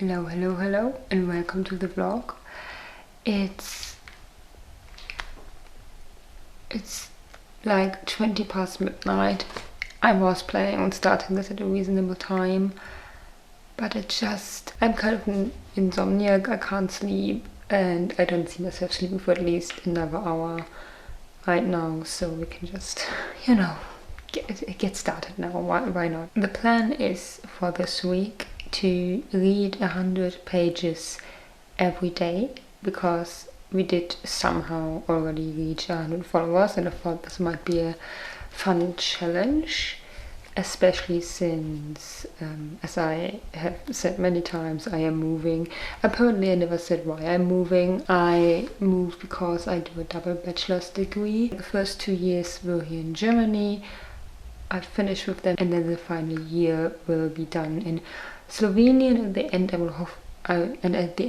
Hello, and welcome to the vlog. It's like 20 past midnight. I was planning on starting this at a reasonable time, but I'm kind of an insomniac. I can't sleep, and I don't see myself sleeping for at least another hour right now, so we can just, get started now. Why not? The plan is for this week to read 100 pages every day, because we did somehow already reach 100 followers, and I thought this might be a fun challenge, especially since, as I have said many times, I am moving. Apparently I never said why I'm moving. I moved because I do a double bachelor's degree. The first 2 years were here in Germany. I finished with them, and then the final year will be done in Slovenia, and at the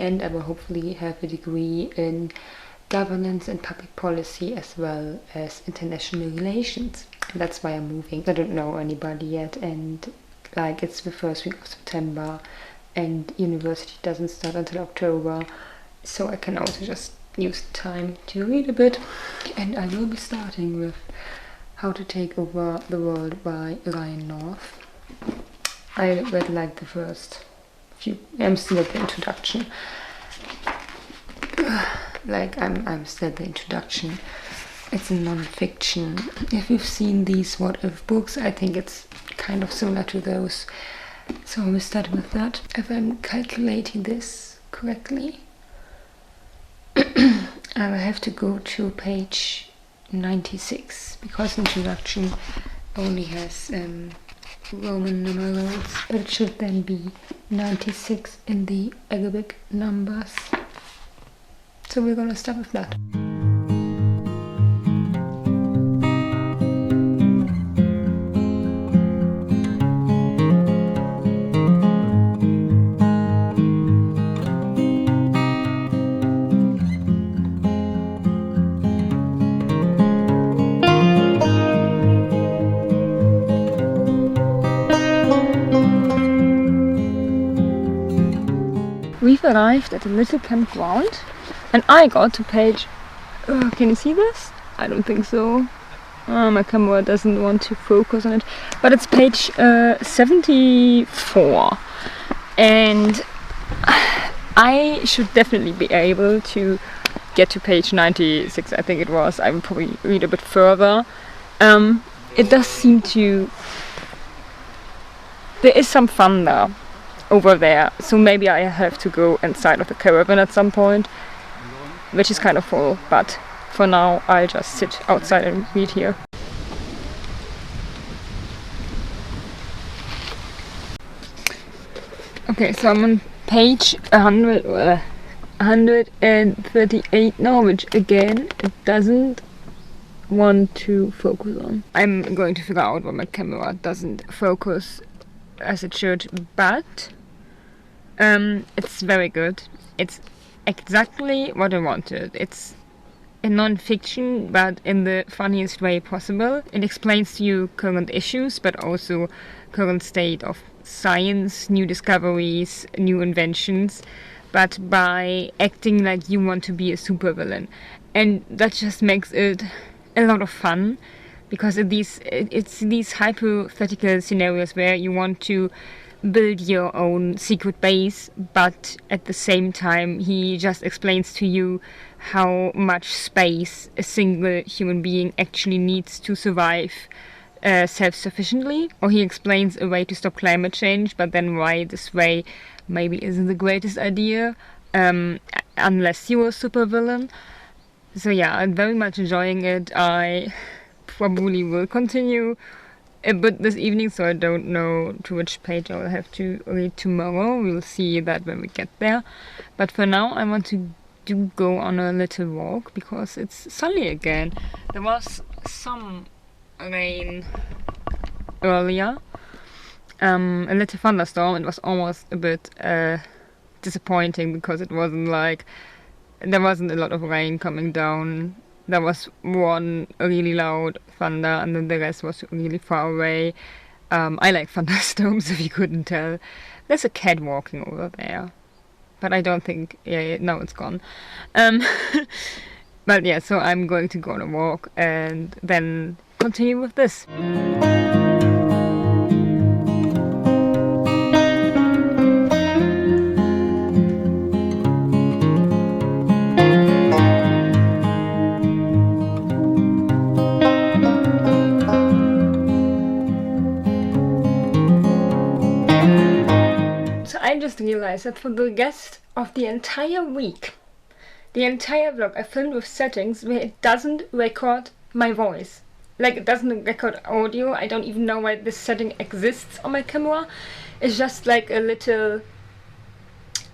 end I will hopefully have a degree in governance and public policy, as well as international relations. And that's why I'm moving. I don't know anybody yet, and it's the first week of September, and university doesn't start until October, so I can also just use the time to read a bit. And I will be starting with How to Take Over the World by Ryan North. I read the first few. I'm still at the introduction. I'm still at the introduction. It's a non-fiction. If you've seen these What If books, I think it's kind of similar to those. So we'll start with that. If I'm calculating this correctly, I will have to go to page 96, because introduction only has Roman numerals, but it should then be 96 in the Arabic numbers. So we're gonna start with that. We've arrived at a little campground, and I got to page... can you see this? I don't think so. My camera doesn't want to focus on it, but it's page 74, and I should definitely be able to get to page 96, I think it was. I will probably read a bit further. It does seem to... There is some fun there. Over there, so maybe I have to go inside of the caravan at some point, which is kind of full, but for now I'll just sit outside and read here. Okay, so I'm on page 138 now, which again it doesn't want to focus on. I'm going to figure out why my camera doesn't focus as it should, but it's very good. It's exactly what I wanted. It's a non-fiction, but in the funniest way possible. It explains to you current issues, but also current state of science, new discoveries, new inventions, but by acting like you want to be a supervillain. And that just makes it a lot of fun, because it's these hypothetical scenarios where you want to build your own secret base, but at the same time he just explains to you how much space a single human being actually needs to survive self-sufficiently. Or he explains a way to stop climate change, but then why this way maybe isn't the greatest idea, unless you're a supervillain. So yeah, I'm very much enjoying it. I probably will continue a bit this evening, so I don't know to which page I will have to read tomorrow. We'll see that when we get there. But for now I want to go on a little walk, because it's sunny again. There was some rain earlier, a little thunderstorm. It was almost a bit disappointing, because there wasn't a lot of rain coming down. There was one really loud thunder, and then the rest was really far away. I like thunderstorms, if you couldn't tell. There's a cat walking over there. but I don't think, no, it's gone. But yeah, so I'm going to go on a walk and then continue with this. So I just realized that for the rest of the entire week, the entire vlog I filmed with settings where it doesn't record my voice. Like, it doesn't record audio. I don't even know why this setting exists on my camera. It's just like a little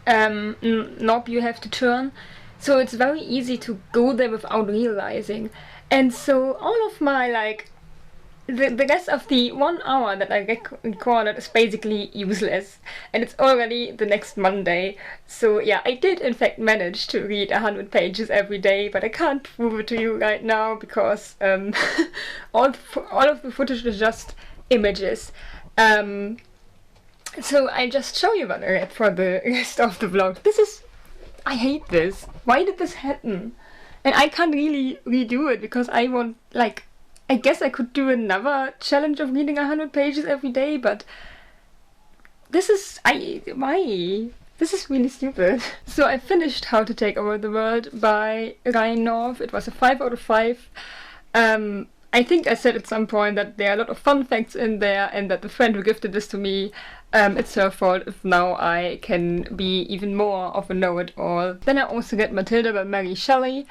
knob you have to turn. So it's very easy to go there without realizing. And so all of my, like, the rest of the 1 hour that I recorded is basically useless, and it's already the next Monday. So yeah, I did in fact manage to read 100 pages every day, but I can't prove it to you right now because all of the footage is just images. So I just show you what I read for the rest of the vlog. I hate this. Why did this happen? And I can't really redo it because I want, like, I guess I could do another challenge of reading 100 pages every day, but why? This is really stupid. So I finished How to Take Over the World by Ryan North. It was a 5 out of 5. I think I said at some point that there are a lot of fun facts in there and that the friend who gifted this to me, it's her fault if now I can be even more of a know-it-all. Then I also get Matilda by Mary Shelley.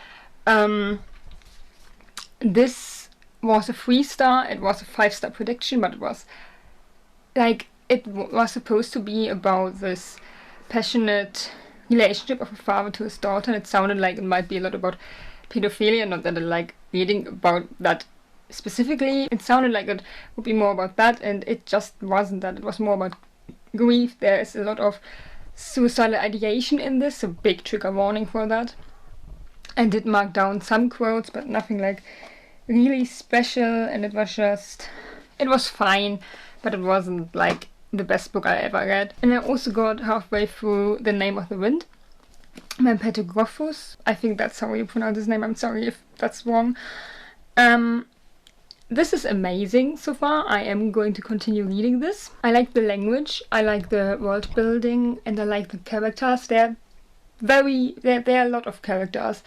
This was a 3-star, it was a 5-star prediction, but it was like, it was supposed to be about this passionate relationship of a father to his daughter, and it sounded like it might be a lot about pedophilia. Not that I like reading about that specifically. It sounded like it would be more about that, and it just wasn't that. It was more about grief. There is a lot of suicidal ideation in this, so big trigger warning for that. I did mark down some quotes, but nothing like really special, and it was fine, but it wasn't like the best book I ever read. And I also got halfway through The Name of the Wind by Peter Groffus. I think that's how you pronounce his name. I'm sorry if that's wrong. This is amazing so far. I am going to continue reading this. I like the language, I like the world building, and I like the characters. There are a lot of characters.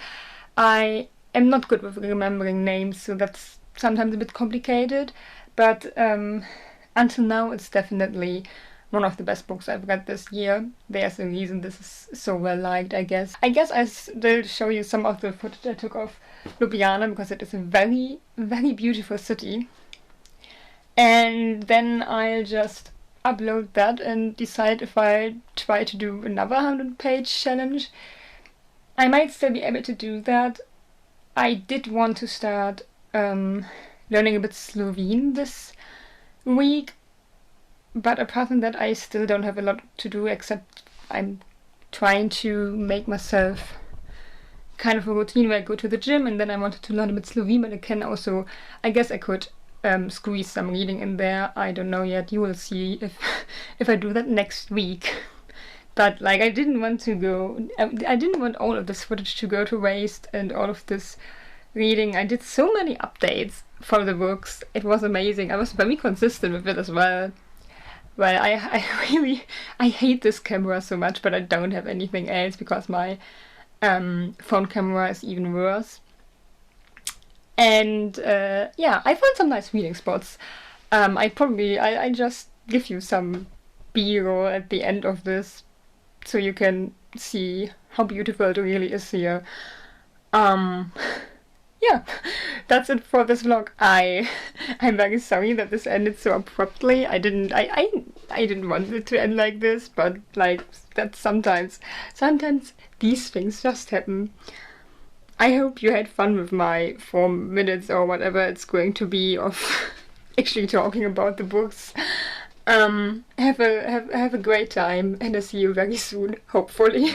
I am not good with remembering names, so that's sometimes a bit complicated, but until now it's definitely one of the best books I've read this year. There's a reason this is so well liked, I guess. I will show you some of the footage I took of Ljubljana because it is a very, very beautiful city. And then I'll just upload that and decide if I try to do another 100-page challenge. I might still be able to do that. I did want to start learning a bit Slovene this week, but apart from that I still don't have a lot to do, except I'm trying to make myself kind of a routine where I go to the gym, and then I wanted to learn a bit Slovene, but I guess I could squeeze some reading in there. I don't know yet. You will see if I do that next week. But like, I didn't want all of this footage to go to waste, and all of this reading. I did so many updates for the books. It was amazing. I was very consistent with it as well. Well, I hate this camera so much, but I don't have anything else because my phone camera is even worse. And yeah, I found some nice reading spots. I just give you some B-roll at the end of this, so you can see how beautiful it really is here. Yeah, that's it for this vlog. I'm very sorry that this ended so abruptly. I didn't want it to end like this, but like, that's sometimes these things just happen. I hope you had fun with my 4 minutes or whatever it's going to be of actually talking about the books. Have a great time, and I'll see you very soon, hopefully.